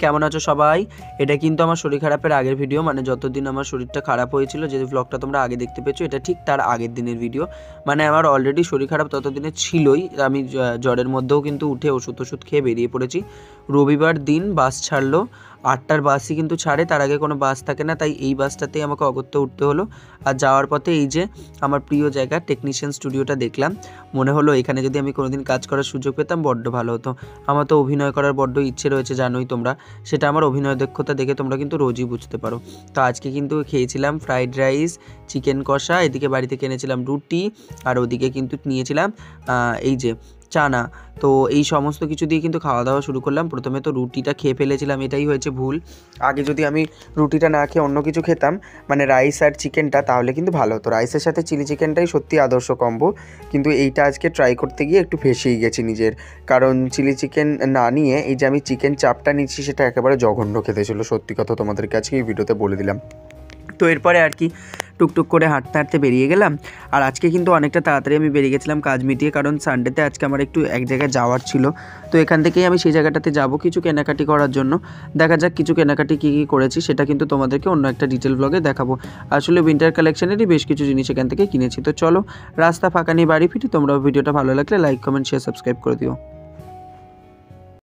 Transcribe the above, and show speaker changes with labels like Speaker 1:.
Speaker 1: কেমন আছো সবাই? এটা কিন্তু আমার শরীর খারাপের আগের ভিডিও, মানে যতদিন আমার শরীরটা খারাপ হয়েছিল, যে ব্লগটা তোমরা আগে দেখতে পেয়েছো, এটা ঠিক তার আগের দিনের ভিডিও। মানে আমার অলরেডি শরীর খারাপ ততদিনে ছিলই, আমি জ্বরের মধ্যেও কিন্তু উঠে ওষুধ খেয়ে বেরিয়ে পড়েছি। রবিবার দিন বাস ছাড়লো, 8টার বাসই কিন্তু ছাড়ে, তার আগে কোনো বাস থাকে না, তাই এই বাসটাতেই আমাকে অগত্যা উঠতে হলো। আর যাওয়ার পথে এই যে আমার প্রিয় জায়গা টেকনিশিয়ান স্টুডিওটা দেখলাম, মনে হলো এখানে যদি আমি কোনোদিন কাজ করার সুযোগ পেতাম বড্ড ভালো হতো। আমার তো অভিনয় করার বড্ড ইচ্ছে রয়েছে, জানোই তোমরা, সেটা আমার অভিনয় দক্ষতা দেখে তোমরা কিন্তু রোজই বুঝতে পারো। তো আজকে কিন্তু খেয়েছিলাম ফ্রাইড রাইস, চিকেন কষা, এদিকে বাড়িতে কিনেছিলাম রুটি, আর ওদিকে কিন্তু নিয়েছিলাম এই যে চানা। তো এই সমস্ত কিছু দিয়ে কিন্তু খাওয়া দাওয়া শুরু করলাম। প্রথমে তো রুটিটা খেয়ে ফেলেছিলাম, এটাই হয়েছে ভুল। আগে যদি আমি রুটিটা না খেয়ে অন্য কিছু খেতাম, মানে রাইস আর চিকেনটা, তাহলে কিন্তু ভালো হতো। রাইসের সাথে চিলি চিকেনটাই সত্যি আদর্শ কম্বো, কিন্তু এইটা আজকে ট্রাই করতে গিয়ে একটু ফেঁসেই গেছি নিজের, কারণ চিলি চিকেন না নিয়ে এই যে আমি চিকেন চাপটা নিচ্ছি, সেটা একেবারে জঘন্য খেতে ছিল, সত্যি কথা তোমাদেরকে আজকে এই ভিডিওতে বলে দিলাম। তো এরপরে আর কি টুকটুক করে হাঁটতে হাঁটতে বেরিয়ে গেলাম। আর আজকে কিন্তু অনেকটা তাড়াতাড়ি আমি বেরিয়ে গেছিলাম কাজ মিটিয়ে, কারণ সানডেতে আজকে আমার একটু এক জায়গায় যাওয়ার ছিল। তো এখান থেকেই আমি সেই জায়গাটাতে যাব কিছু কেনাকাটি করার জন্য। দেখা যাক কিছু কেনাকাটি কী কী করেছি, সেটা কিন্তু তোমাদেরকে অন্য একটা ডিটেল ব্লগে দেখাবো। আসলে উইন্টার কালেকশনেরই বেশ কিছু জিনিস এখান থেকে কিনেছি। তো চলো, রাস্তা ফাঁকা নিয়ে বাড়ি ফিরি। তোমরা ভিডিওটা ভালো লাগলে লাইক, কমেন্ট, শেয়ার, সাবস্ক্রাইব করে দিও।